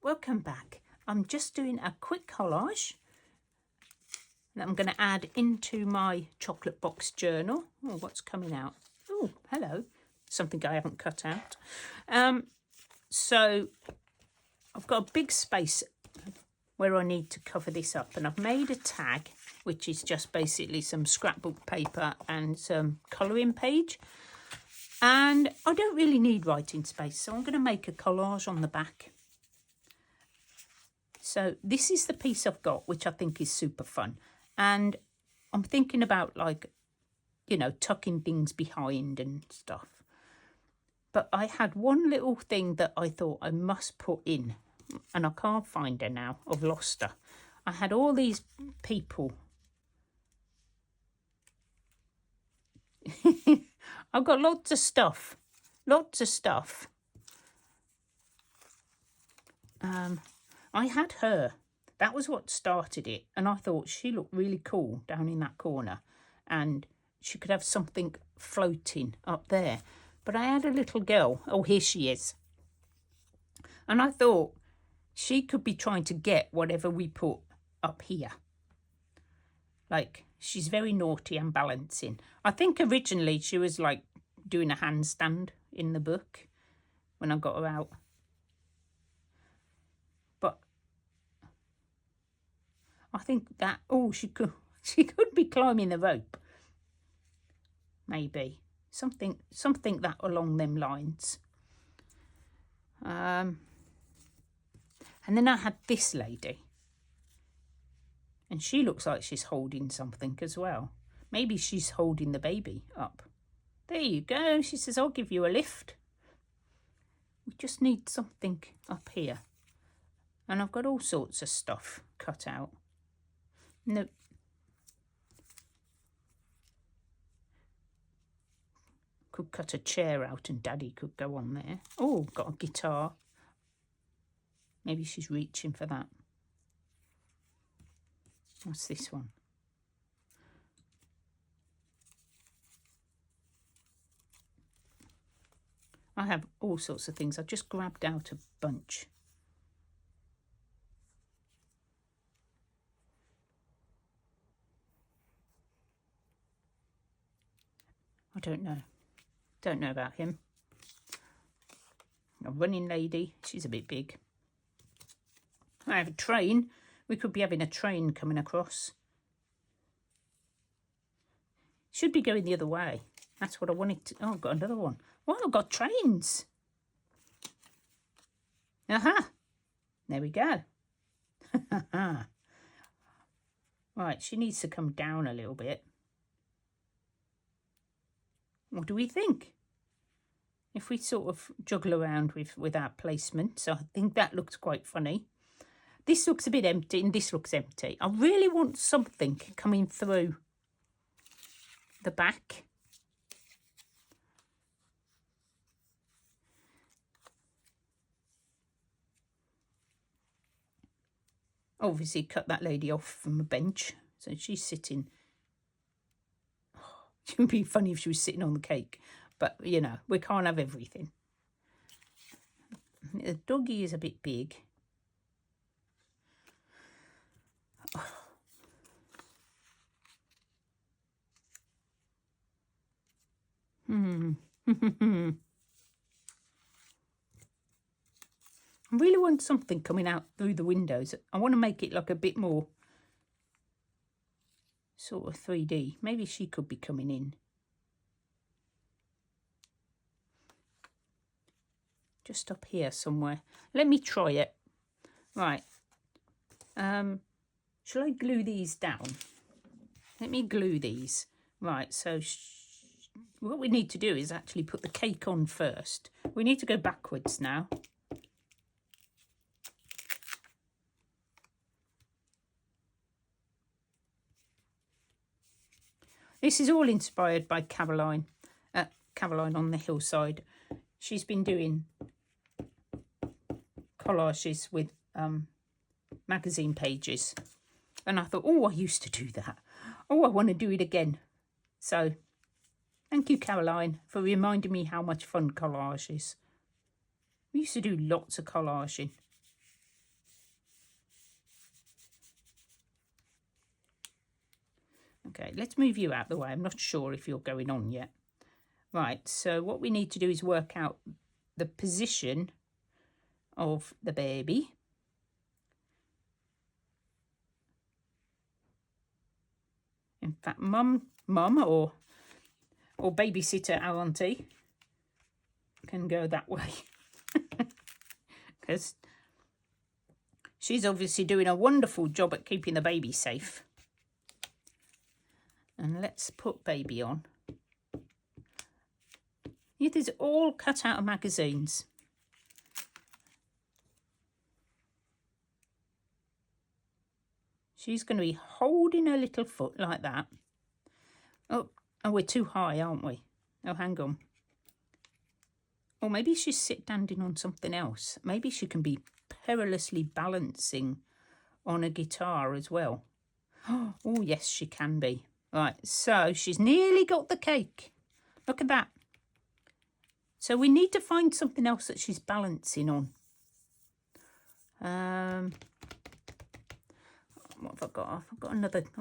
welcome back. I'm just doing a quick collage that I'm going to add into my chocolate box journal. Oh, what's coming out? Oh, hello. Something I haven't cut out. So I've got a big space where I need to cover this up, and I've made a tag, which is just basically some scrapbook paper and some colouring page. And I don't really need writing space, so I'm going to make a collage on the back. So this is the piece I've got, which I think is super fun. And I'm thinking about, like, you know, tucking things behind and stuff. But I had one little thing that I thought I must put in, and I can't find her now. I've lost her. I had all these people. I've got lots of stuff. Lots of stuff. I had her. That was what started it. And I thought she looked really cool down in that corner. And she could have something floating up there. But I had a little girl. Oh, here she is. And I thought she could be trying to get whatever we put up here. Like, she's very naughty and balancing. I think originally she was like doing a handstand in the book when I got her out. But I think that, oh, she could be climbing the rope. Maybe. Something that along them lines. And then I had this lady. And she looks like she's holding something as well. Maybe she's holding the baby up. There you go. She says, I'll give you a lift. We just need something up here. And I've got all sorts of stuff cut out. No. Could cut a chair out and Daddy could go on there. Oh, got a guitar. Maybe she's reaching for that. What's this one? I have all sorts of things. I just grabbed out a bunch. I don't know. Don't know about him. A running lady. She's a bit big. I have a train. We could be having a train coming across. Should be going the other way. That's what I wanted to... Oh, I've got another one. Well, I've got trains. Aha. There we go. Right, she needs to come down a little bit. What do we think? If we sort of juggle around with our placement. So I think that looks quite funny. This looks a bit empty and this looks empty. I really want something coming through the back. Obviously cut that lady off from a bench. So she's sitting. Oh, it would be funny if she was sitting on the cake. But, you know, we can't have everything. The doggy is a bit big. I really want something coming out through the windows. I want to make it like a bit more sort of 3D. Maybe she could be coming in. Just up here somewhere. Let me try it. Right. Shall I glue these down? Let me glue these. Right, so what we need to do is actually put the cake on first. We need to go backwards now. This is all inspired by Caroline on the Hillside. She's been doing collages with magazine pages. And I thought, oh, I used to do that. Oh, I want to do it again. So thank you, Caroline, for reminding me how much fun collage is. We used to do lots of collaging. Okay, let's move you out the way. I'm not sure if you're going on yet. Right, so what we need to do is work out the position of the baby. In fact, mum or babysitter our auntie can go that way. Because she's obviously doing a wonderful job at keeping the baby safe. And let's put baby on. It is all cut out of magazines. She's going to be holding her little foot like that. Oh, we're too high, aren't we? Oh, hang on. Or maybe she's standing on something else. Maybe she can be perilously balancing on a guitar as well. Oh, yes, she can be. Right, so she's nearly got the cake. Look at that. So we need to find something else that she's balancing on. What have I got? I've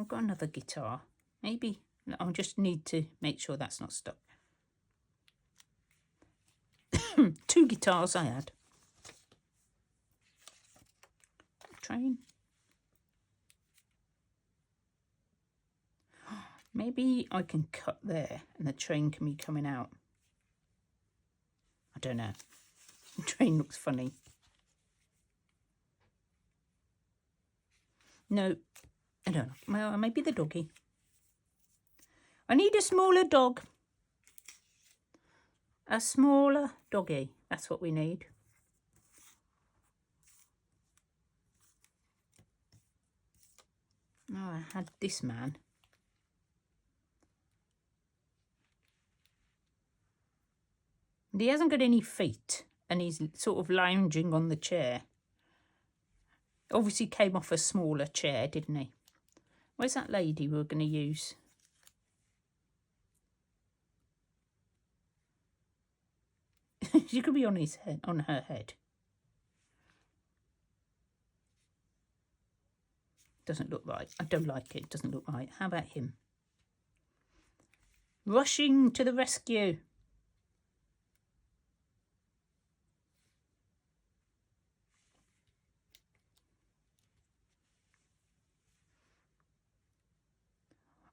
got another guitar. Maybe I just need to make sure that's not stuck. 2 guitars I had. Train. Maybe I can cut there and the train can be coming out. I don't know. The train looks funny. No, I don't know. Well, maybe the doggy. I need a smaller dog. A smaller doggy. That's what we need. Oh, I had this man. And he hasn't got any feet. And he's sort of lounging on the chair. Obviously came off a smaller chair, didn't he? Where's that lady we were going to use? She could be on his head, on her head. Doesn't look right. I don't like it. Doesn't look right. How about him? Rushing to the rescue.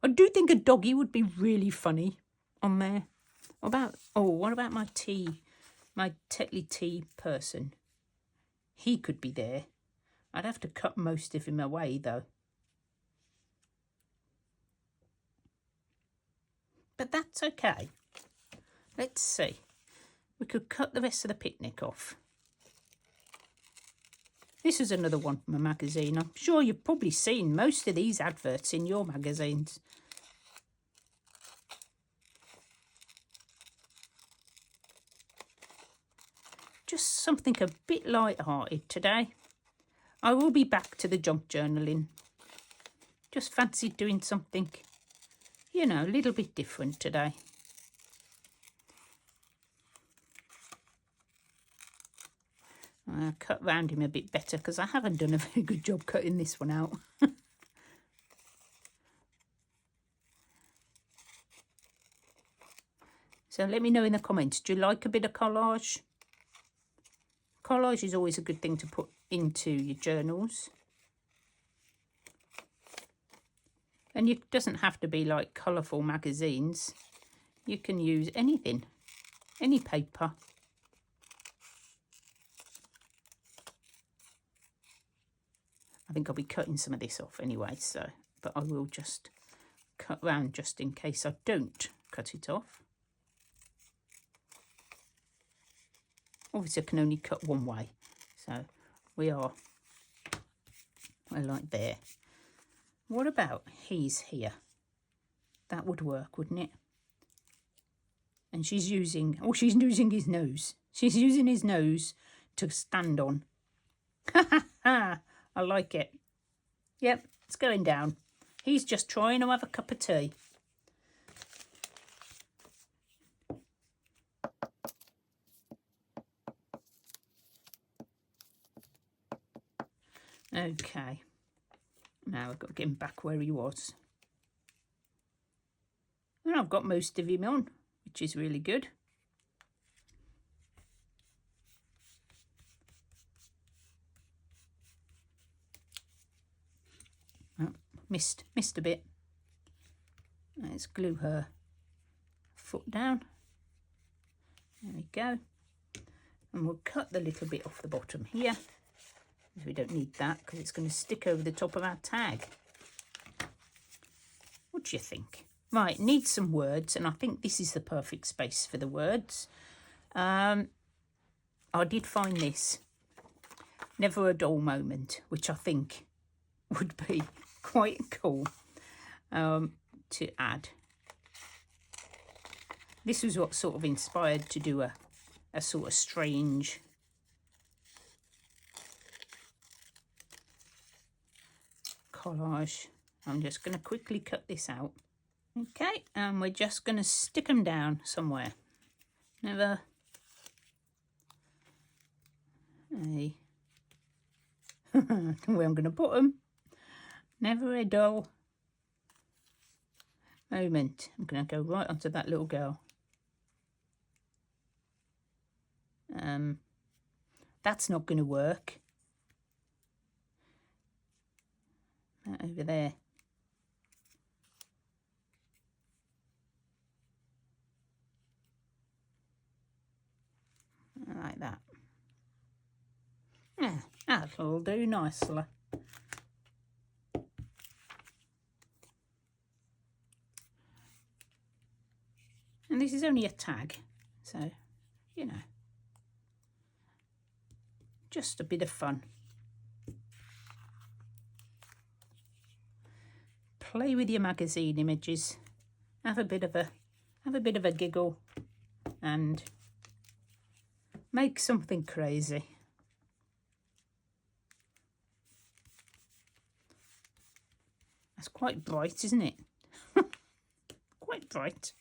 I do think a doggy would be really funny on there. What about my Tetley tea person? He could be there. I'd have to cut most of him away though. But that's okay. Let's see. We could cut the rest of the picnic off. This is another one from a magazine. I'm sure you've probably seen most of these adverts in your magazines. Just something a bit light-hearted today. I will be back to the junk journaling. Just fancied doing something, you know, a little bit different today. I'll cut round him a bit better because I haven't done a very good job cutting this one out. So let me know in the comments, do you like a bit of collage? Collage is always a good thing to put into your journals. And it doesn't have to be like colourful magazines. You can use anything, any paper. I think I'll be cutting some of this off anyway, so, but I will just cut round just in case I don't cut it off. Obviously I can only cut one way, so we're like there. What about he's here? That would work, wouldn't it? And she's using his nose. She's using his nose to stand on. Ha ha ha! I like it. Yep, it's going down. He's just trying to have a cup of tea. Okay. Now I've got to get him back where he was. And I've got most of him on, which is really good. Oh, missed a bit. Let's glue her foot down. There we go. And we'll cut the little bit off the bottom here, because we don't need that, because it's going to stick over the top of our tag. What do you think? Right, need some words, and I think this is the perfect space for the words. I did find this, never a dull moment, which I think would be quite cool to add. This was what sort of inspired to do a sort of strange collage. I'm just going to quickly cut this out. Okay, and we're just going to stick them down somewhere. Never a where I'm going to put them. Never a dull moment. I'm going to go right onto that little girl. That's not going to work. That over there. Like that. Yeah, that'll do nicely. And this is only a tag, so, you know, just a bit of fun. Play with your magazine images. Have a bit of a giggle and make something crazy. That's quite bright, isn't it? Quite bright.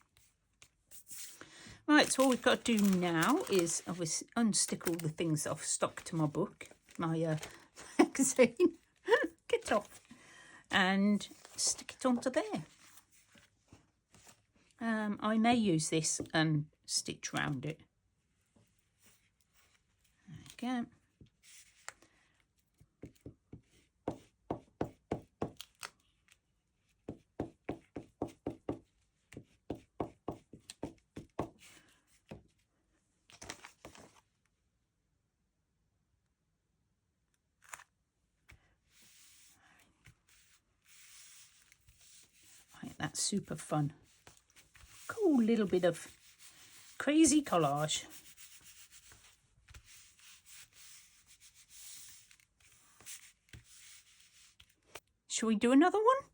Right, so all we've got to do now is obviously unstick all the things that I've stuck to my book, my magazine. Get off. And stick it onto there. I may use this and stitch round it. There we go. That's super fun. Cool little bit of crazy collage. Shall we do another one?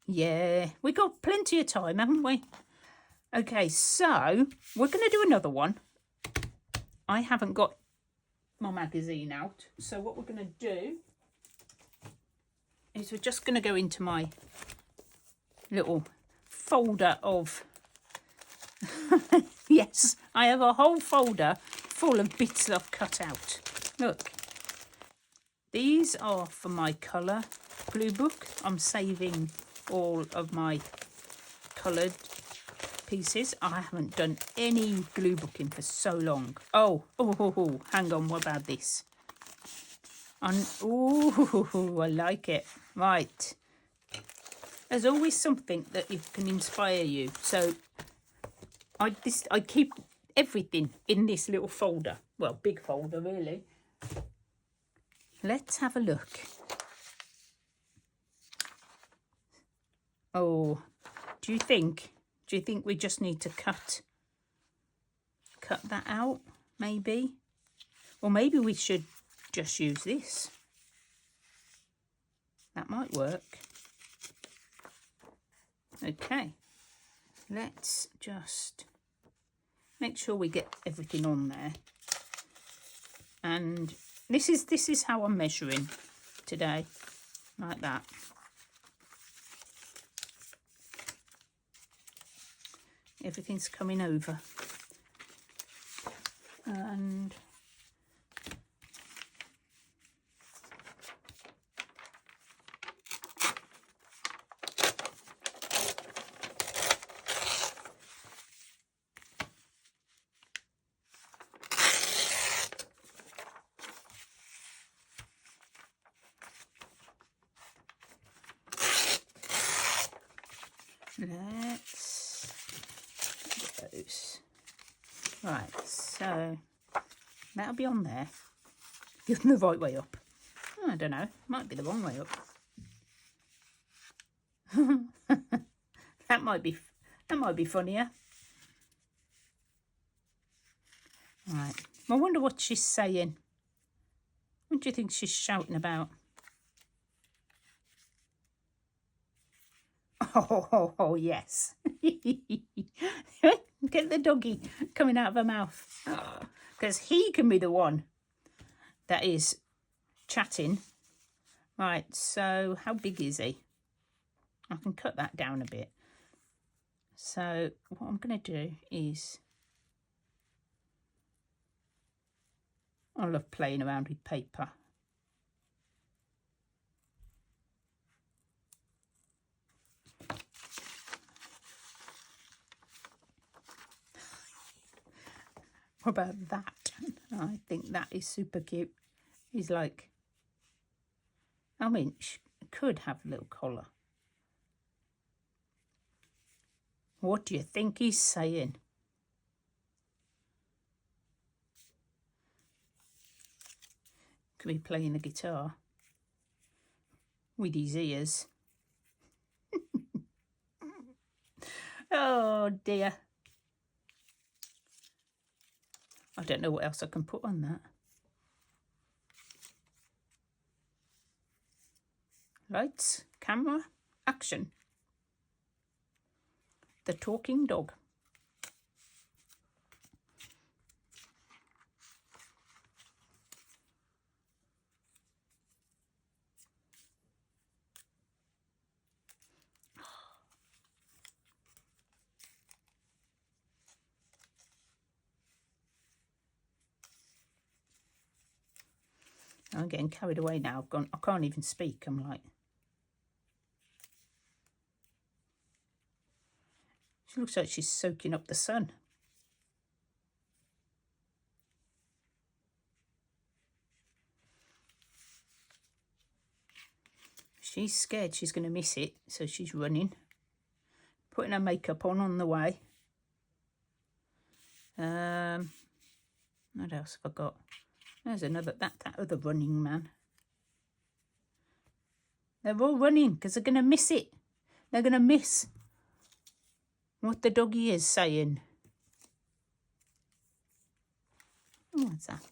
Yeah, we got plenty of time, haven't we? Okay, so we're going to do another one. I haven't got my magazine out, so what we're going to do is we're just going to go into my little folder of yes, I have a whole folder full of bits that I've cut out. Look, these are for my colour glue book. I'm saving all of my coloured pieces. I haven't done any glue booking for so long. Oh, hang on, what about this? Oh, I like it. Right. There's always something that can inspire you. So I keep everything in this little folder. Well, big folder, really. Let's have a look. Oh, do you think we just need to cut that out, maybe? Or maybe we should just use this. That might work. Okay, let's just make sure we get everything on there. And this is how I'm measuring today, like that. Everything's coming over. And Let's get those. Right, so that'll be on there. Give them the right way up. Oh, I don't know, might be the wrong way up. that might be funnier. Right, I wonder what she's saying. What do you think she's shouting about? Oh yes. Get the doggy coming out of her mouth. Because he can be the one that is chatting. Right, so how big is he? I can cut that down a bit. So what I'm going to do is, I love playing around with paper. What about that? I think that is super cute. He's like, I mean, she could have a little collar. What do you think he's saying? Could be playing the guitar with his ears. Oh dear. I don't know what else I can put on that. Lights, camera, action. The talking dog. I'm getting carried away now. I can't even speak. I'm like, she looks like she's soaking up the sun. She's scared she's going to miss it, so she's running, putting her makeup on the way. What else have I got? There's another, that other running man. They're all running because they're going to miss it. They're going to miss what the doggy is saying. Oh, what's that?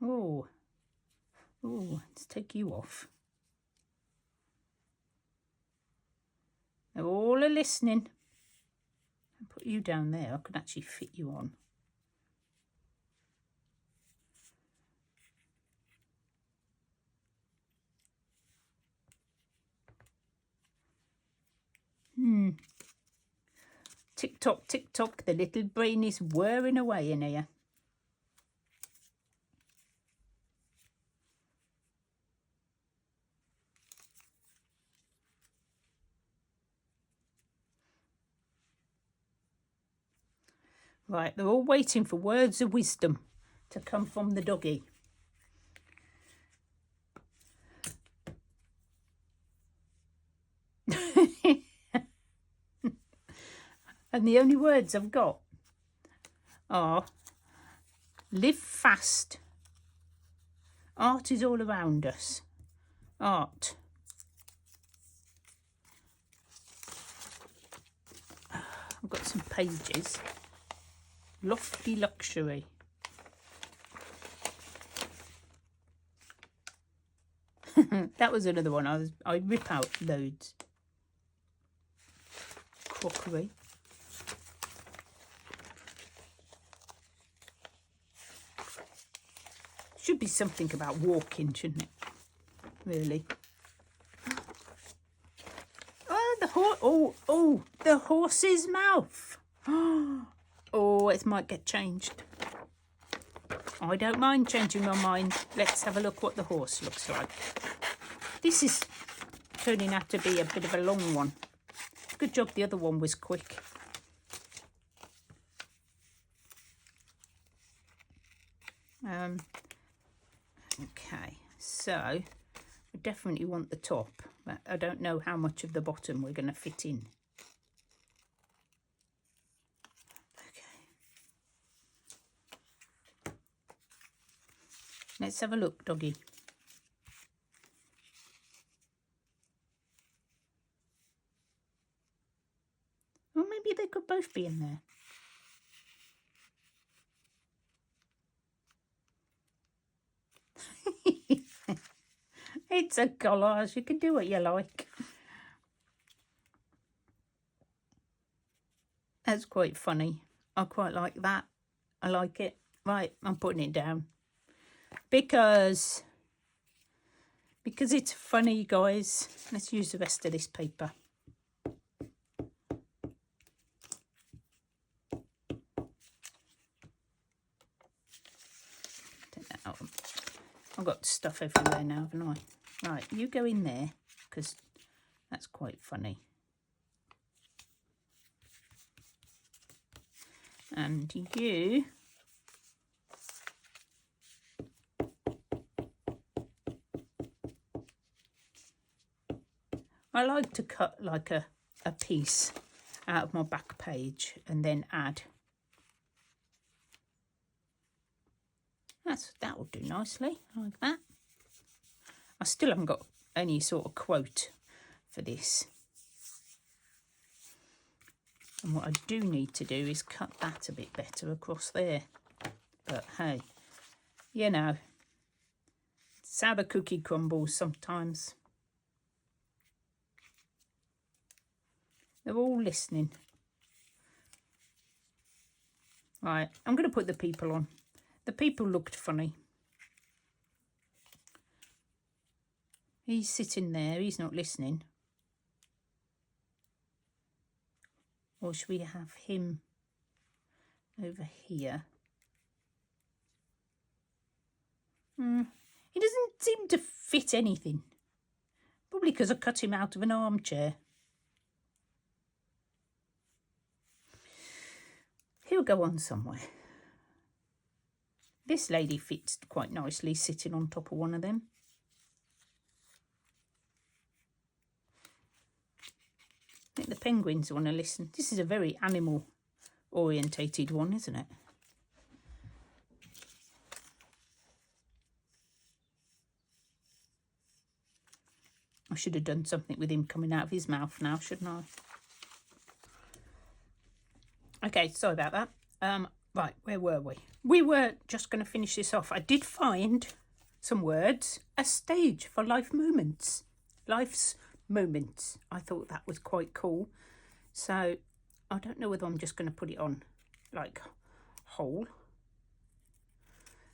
Oh, let's take you off. They're all listening. I'll put you down there. I could actually fit you on. Tick tock, the little brain is whirring away in here. Right, they're all waiting for words of wisdom to come from the doggy. And the only words I've got are live fast. Art is all around us. Art. I've got some pages. Lofty luxury. That was another one. I rip out loads. Crockery. Should be something about walking, shouldn't it? Really. Oh, the horse's mouth. Oh, it might get changed. I don't mind changing my mind. Let's have a look what the horse looks like. This is turning out to be a bit of a long one. Good job the other one was quick. Okay, so we definitely want the top. But I don't know how much of the bottom we're going to fit in. Okay. Let's have a look, doggy. Well, maybe they could both be in there. It's a collage. You can do what you like. That's quite funny. I quite like that. I like it. Right, I'm putting it down. Because it's funny, guys. Let's use the rest of this paper. Take that out. I've got stuff everywhere now, haven't I? Right, you go in there, because that's quite funny. And you... I like to cut like a piece out of my back page and then add. That will do nicely, like that. I still haven't got any sort of quote for this. And what I do need to do is cut that a bit better across there. But hey, you know, it's how the cookie crumbles sometimes. They're all listening. Right, I'm going to put the people on. The people looked funny. He's sitting there, he's not listening. Or should we have him over here? He doesn't seem to fit anything. Probably because I cut him out of an armchair. He'll go on somewhere. This lady fits quite nicely sitting on top of one of them. I think the penguins want to listen. This is a very animal orientated one, isn't it? I should have done something with him coming out of his mouth now, shouldn't I? Okay, sorry about that. Right, where were we? We were just going to finish this off. I did find some words. A stage for life moments. Life's moments. I thought that was quite cool. So I don't know whether I'm just going to put it on like whole.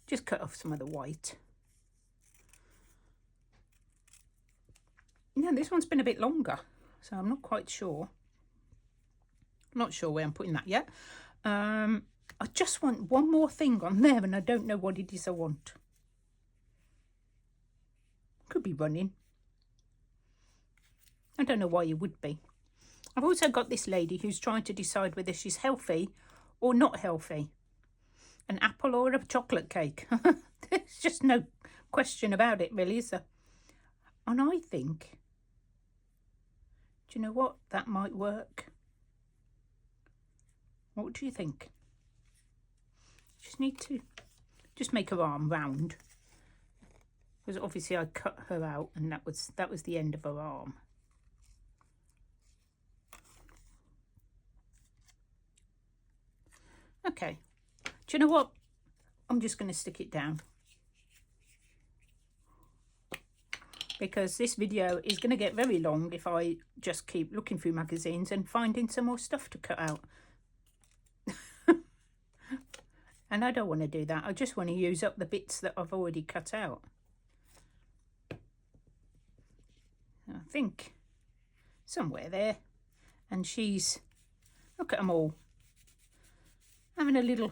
Just cut off some of the white. Yeah, this one's been a bit longer, so I'm not quite sure. I'm not sure where I'm putting that yet. I just want one more thing on there and I don't know what it is I want. Could be running. I don't know why you would be. I've also got this lady who's trying to decide whether she's healthy or not healthy. An apple or a chocolate cake. There's just no question about it, really, is there? And I think, do you know what? That might work. What do you think? Just need to just make her arm round. Because obviously I cut her out and that was the end of her arm. Okay. Do you know what? I'm just going to stick it down. Because this video is going to get very long if I just keep looking through magazines and finding some more stuff to cut out. And I don't want to do that. I just want to use up the bits that I've already cut out. I think somewhere there. And she's, look at them all, having a little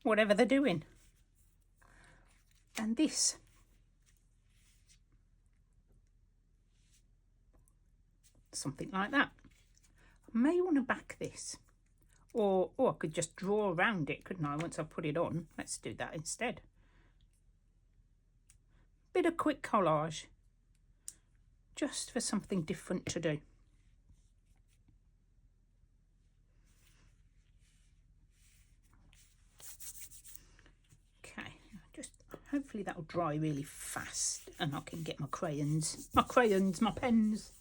whatever they're doing. And this. Something like that. I may want to back this. Or I could just draw around it, couldn't I, once I put it on? Let's do that instead. Bit of quick collage. just for something different to do. Okay, just hopefully that'll dry really fast and I can get my crayons, my pens.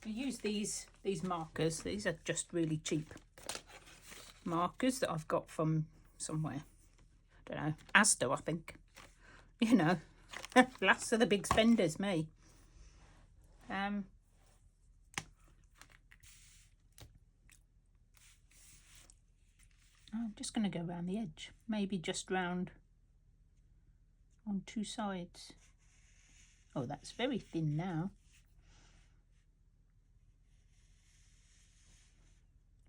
I use these markers. These are just really cheap markers that I've got from somewhere. I don't know, Asda, I think. You know, last of the big spenders, me. I'm just going to go around the edge, maybe just round on two sides. Oh, that's very thin now.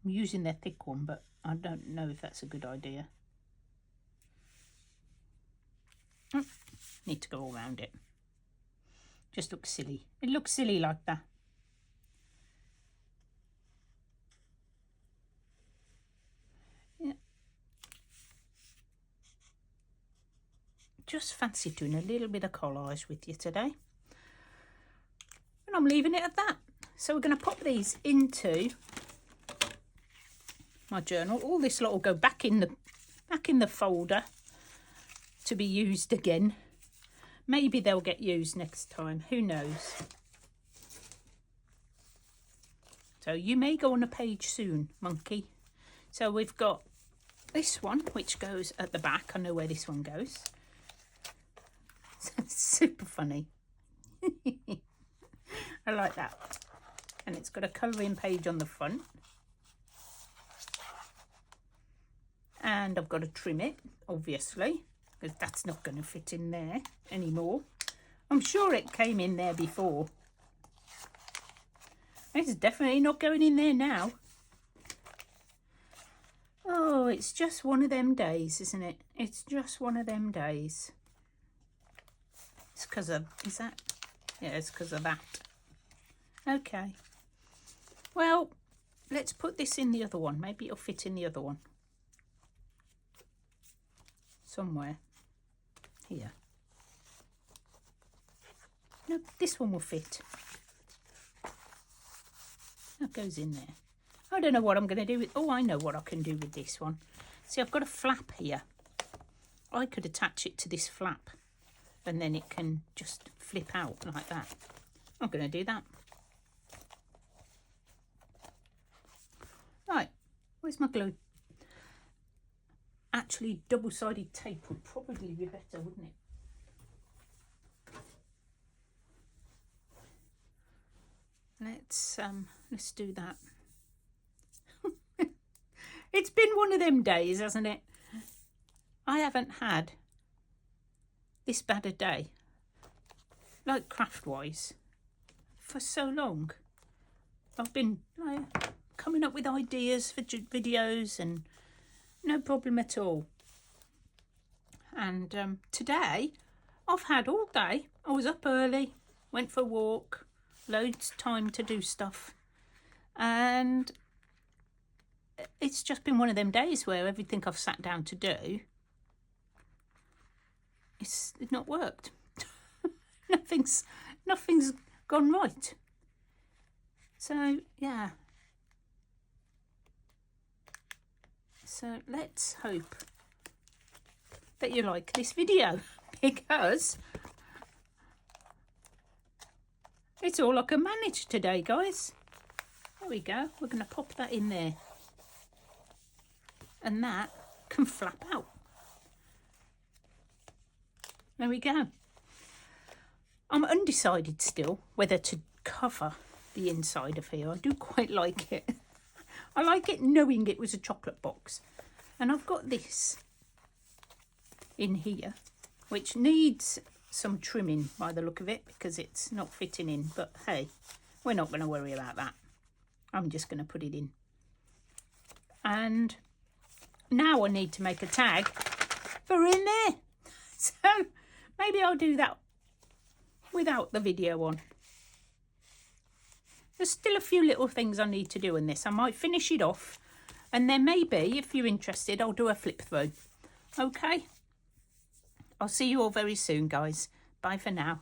I'm using their thick one, but I don't know if that's a good idea. Need to go all around it. Just looks silly. It looks silly like that. Yeah. Just fancy doing a little bit of collage with you today. And I'm leaving it at that. So we're going to pop these into my journal. All this lot will go back in the folder to be used again. Maybe they'll get used next time, who knows. So you may go on a page soon, monkey. So we've got this one which goes at the back. I know where this one goes. Super funny. I like that. And it's got a colouring page on the front. And I've got to trim it, obviously, because that's not going to fit in there anymore. I'm sure it came in there before. It's definitely not going in there now. Oh, it's just one of them days, isn't it? It's just one of them days. It's because of, is that? Yeah, it's because of that. Okay. Well, let's put this in the other one. Maybe it'll fit in the other one. Somewhere. Here. No, this one will fit. That goes in there. I don't know what I'm going to do with... Oh, I know what I can do with this one. See, I've got a flap here. I could attach it to this flap and then it can just flip out like that. I'm going to do that. Right, where's my glue? Actually, double-sided tape would probably be better, wouldn't it? Let's do that. It's been one of them days, hasn't it? I haven't had this bad a day, like craft-wise, for so long. I've been coming up with ideas for videos and no problem at all. And today I've had all day. I was up early, went for a walk, loads of time to do stuff, and it's just been one of them days where everything I've sat down to do, it's not worked. nothing's gone right. So yeah. So let's hope that you like this video, because it's all I can manage today, guys. There we go. We're going to pop that in there. And that can flap out. There we go. I'm undecided still whether to cover the inside of here. I do quite like it. I like it knowing it was a chocolate box. And I've got this in here, which needs some trimming by the look of it, because it's not fitting in. But hey, we're not going to worry about that. I'm just going to put it in. And now I need to make a tag for in there. So maybe I'll do that without the video on. There's still a few little things I need to do in this. I might finish it off, and then maybe, if you're interested, I'll do a flip through. Okay? I'll see you all very soon, guys. Bye for now.